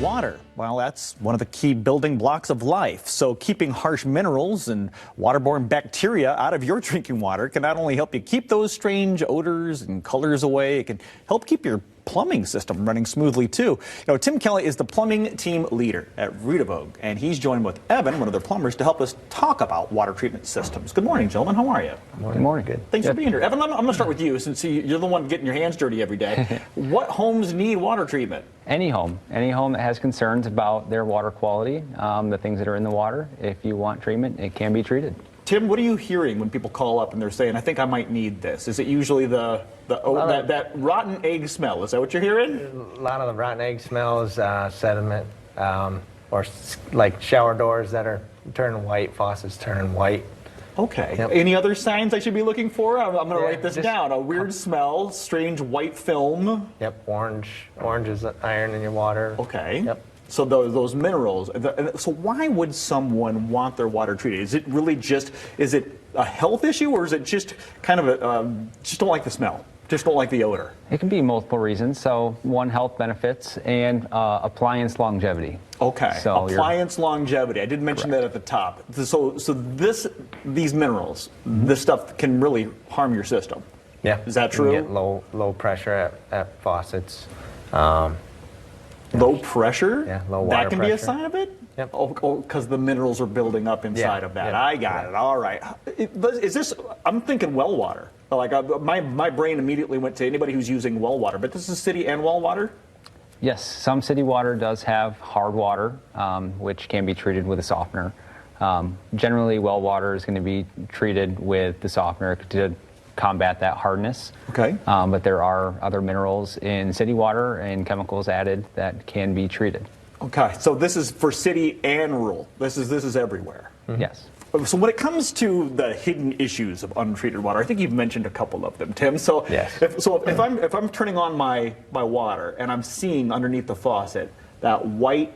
Water, well, that's one of the key building blocks of life. So keeping harsh minerals and waterborne bacteria out of your drinking water can not only help you keep those strange odors and colors away, it can help keep your plumbing system running smoothly too. Tim Kelly is the plumbing team leader at Vredevoogd, and he's joined with Evan, one of their plumbers, to help us talk about water treatment systems. Good morning, gentlemen. How are you? Good morning. Good. Thanks for being here. Evan, I'm going to start with you, since you're the one getting your hands dirty every day. What homes need water treatment? Any home that has concerns about their water quality, the things that are in the water. If you want treatment, it can be treated. Tim, what are you hearing when people call up and they're saying, I think I might need this? Is it usually that rotten egg smell? Is that what you're hearing? A lot of the rotten egg smells, sediment, or like shower doors that are turning white, faucets turning white. Okay. Yep. Any other signs I should be looking for? I'm going to write this down. A weird smell, strange white film. Yep, orange is iron in your water. Okay. Yep. So those minerals. So why would someone want their water treated? Is it really is it a health issue, or is it just kind of just don't like the smell? Just don't like the odor? It can be multiple reasons. So one, health benefits, and appliance longevity. Okay, so appliance longevity. I did mention that at the top. So these minerals, this stuff can really harm your system. Yeah. Is that true? You get low pressure at faucets. Low pressure? Yeah, low water That can pressure. be a sign of it? Yep. Oh, because the minerals are building up inside of that. Yeah. I got it. All right. Is this? I'm thinking well water. Like my brain immediately went to anybody who's using well water. But this is city and well water. Yes, some city water does have hard water, which can be treated with a softener. Generally, well water is going to be treated with the softener to combat that hardness. Okay. But there are other minerals in city water and chemicals added that can be treated. Okay. So this is for city and rural. This is everywhere. Mm-hmm. Yes. So when it comes to the hidden issues of untreated water, I think you've mentioned a couple of them, Tim. So yes. if I'm turning on my water and I'm seeing underneath the faucet that white,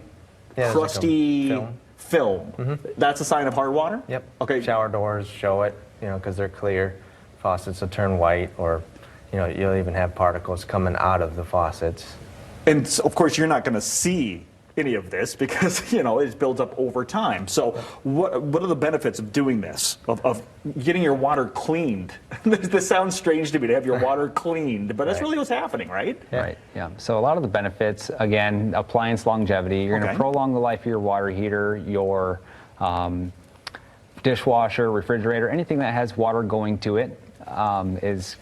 crusty like film, that's a sign of hard water? Yep. Okay. Shower doors show it, because they're clear. Faucets will turn white, or you'll even have particles coming out of the faucets. And so, of course, you're not going to see any of this because it builds up over time. So what are the benefits of doing this, of getting your water cleaned? This sounds strange to me, to have your water cleaned, but that's really what's happening, right? Yeah. Right. Yeah. So a lot of the benefits, again, appliance longevity. You're going to prolong the life of your water heater, your dishwasher, refrigerator, anything that has water going to it. Is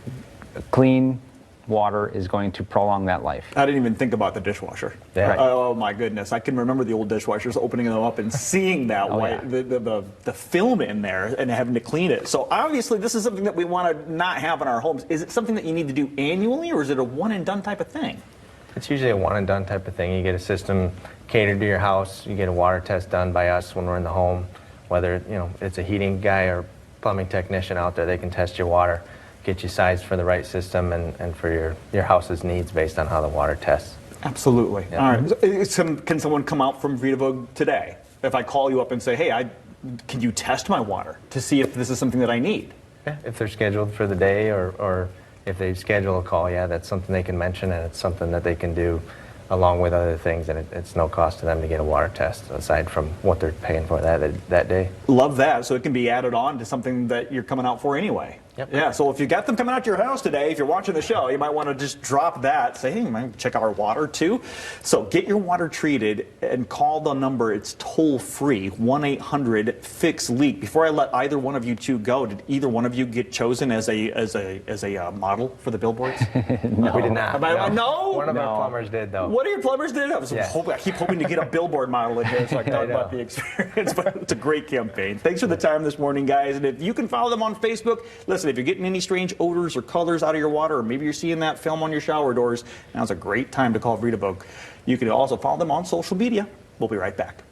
clean water is going to prolong that life. I didn't even think about the dishwasher. Yeah. Right. Oh my goodness! I can remember the old dishwashers, opening them up and seeing that white, the film in there, and having to clean it. So obviously, this is something that we want to not have in our homes. Is it something that you need to do annually, or is it a one and done type of thing? It's usually a one and done type of thing. You get a system catered to your house. You get a water test done by us when we're in the home. Whether it's a heating guy or plumbing technician out there, they can test your water, get you sized for the right system and for your house's needs based on how the water tests. Absolutely. Yeah. All right. Can someone come out from Vredevoogd today? If I call you up and say, hey, can you test my water to see if this is something that I need? Yeah, if they're scheduled for the day or if they schedule a call, that's something they can mention, and it's something that they can do along with other things, and it's no cost to them to get a water test aside from what they're paying for that day. Love that. So it can be added on to something that you're coming out for anyway. Yep. Yeah, so if you got them coming out to your house today, if you're watching the show, you might want to just drop that. Say, hey, you might check our water too. So get your water treated and call the number. It's toll free, 1-800-FIX-LEAK. Before I let either one of you two go, did either one of you get chosen as a model for the billboards? No, we did not. No? One of our plumbers did, though. One of your plumbers did? I keep hoping to get a billboard model in here so I can talk about the experience. But it's a great campaign. Thanks for the time this morning, guys. And if you can follow them on Facebook, listen, if you're getting any strange odors or colors out of your water, or maybe you're seeing that film on your shower doors, now's a great time to call Vredevoogd. You can also follow them on social media. We'll be right back.